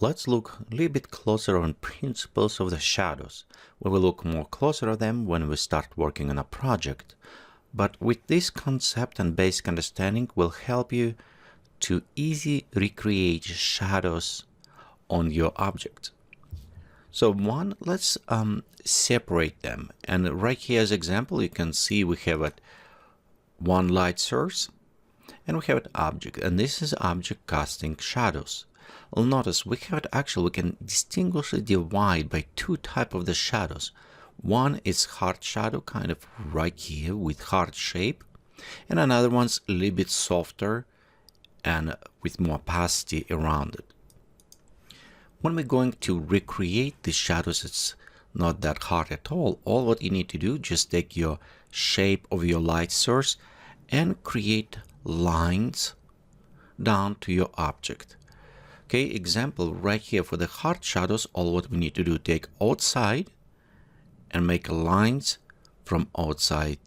let's look a little bit closer on principles of the shadows. We will look more closer at them when we start working on a project. But with this concept and basic understanding will help you to easily recreate shadows on your object. So let's separate them. And right here as example, you can see we have one light source and we have an object, and this is object casting shadows. Well, notice we can distinguish divide by two types of the shadows. One is hard shadow, kind of right here with hard shape, and another one's a little bit softer and with more opacity around it. When we're going to recreate the shadows, it's not that hard at all. All what you need to do, just take your shape of your light source and create lines down to your object. Okay, example right here for the hard shadows, all what we need to do, take outside and make lines from outside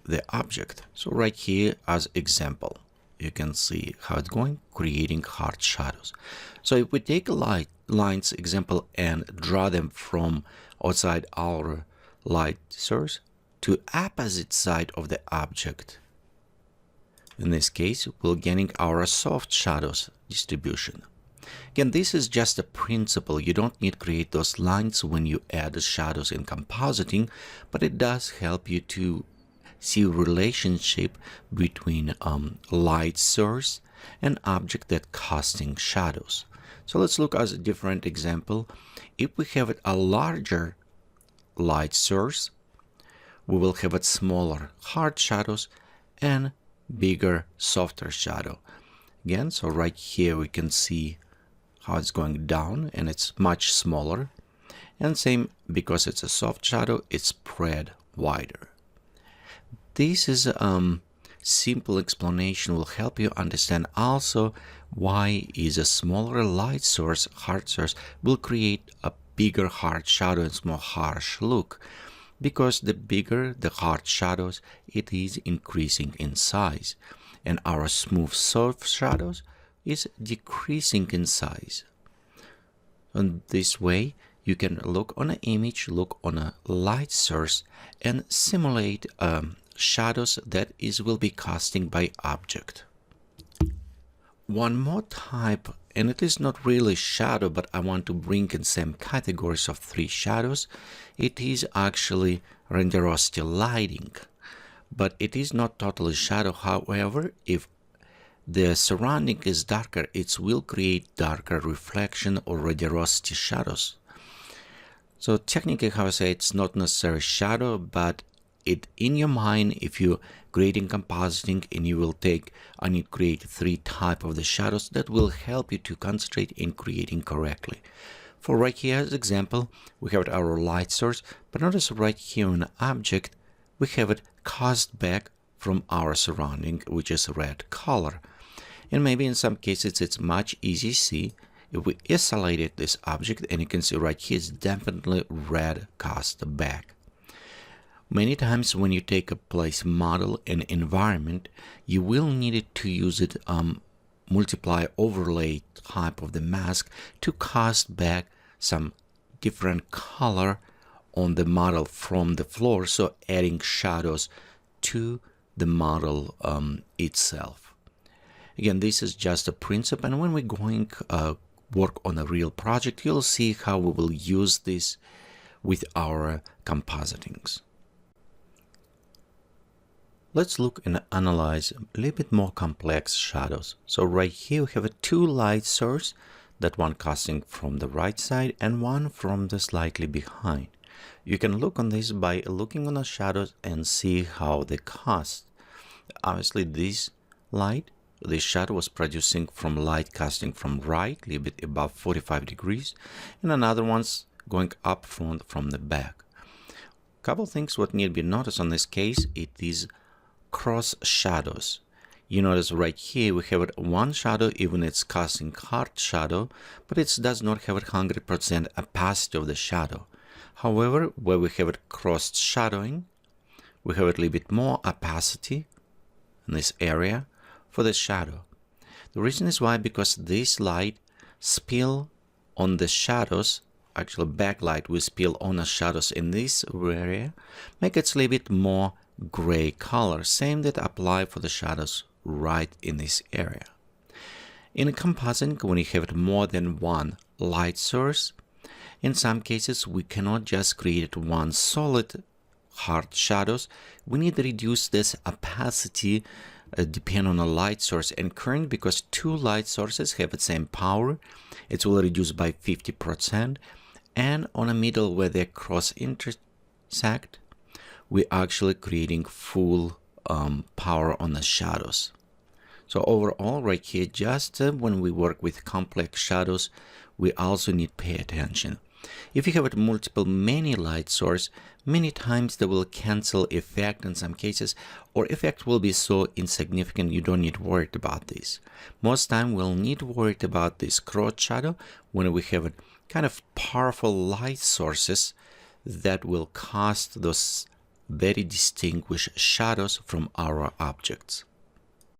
the object. So right here as example, you can see how it's going, creating hard shadows. So if we take a lines example and draw them from outside our light source to opposite side of the object, in this case, we're getting our soft shadows distribution. Again, this is just a principle. You don't need to create those lines when you add shadows in compositing, but it does help you to see relationship between light source and object that casting shadows. So let's look at a different example. If we have a larger light source, we will have a smaller hard shadows and bigger softer shadow. Again, so right here we can see how it's going down and it's much smaller, and same because it's a soft shadow, it's spread wider. This is simple explanation will help you understand also why is a smaller light source, hard source, will create a bigger hard shadow and more harsh look. Because the bigger the hard shadows, it is increasing in size, and our smooth soft shadows is decreasing in size. And this way you can look on an image, look on a light source and simulate shadows that will be casting by object. One more type, and it is not really shadow, but I want to bring in same categories of three shadows. It is actually renderosity lighting, but it is not totally shadow. However, if the surrounding is darker, it will create darker reflection or renderosity shadows. So technically, how I say, it's not necessarily shadow, but it in your mind, if you're creating compositing and you will take and you create three types of the shadows, that will help you to concentrate in creating correctly. For right here as example, we have our light source, but notice right here in the object, we have it cast back from our surrounding, which is red color. And maybe in some cases it's much easier to see if we isolated this object, and you can see right here is definitely red cast back. Many times when you take a place model and environment, you will need it to use it multiply overlay type of the mask to cast back some different color on the model from the floor, so adding shadows to the model itself. Again, this is just a principle, and when we're going work on a real project, you'll see how we will use this with our compositings. Let's look and analyze a little bit more complex shadows. So right here we have two light sources, that one casting from the right side and one from the slightly behind. You can look on this by looking on the shadows and see how they cast. Obviously this shadow was producing from light casting from right, a little bit above 45 degrees, and another one's going up front from the back. Couple things what need to be noticed on this case, it is cross shadows. You notice right here we have one shadow, even it's casting hard shadow, but it does not have 100% opacity of the shadow. However, where we have it cross shadowing, we have a little bit more opacity in this area for the shadow. The reason is why, because this light spill on the shadows, actually backlight will spill on the shadows in this area, make it a little bit more gray color. Same that apply for the shadows right in this area. In compositing, when you have more than one light source, in some cases we cannot just create one solid hard shadows. We need to reduce this opacity depend on a light source and current, because two light sources have the same power. It will reduce by 50%, and on a middle where they cross intersect, we're actually creating full power on the shadows. So overall, right here, just when we work with complex shadows, we also need to pay attention. If you have many light source, many times they will cancel effect in some cases, or effect will be so insignificant you don't need to worry about this. Most time we'll need to worry about this cross shadow when we have kind of powerful light sources that will cast those very distinguished shadows from our objects.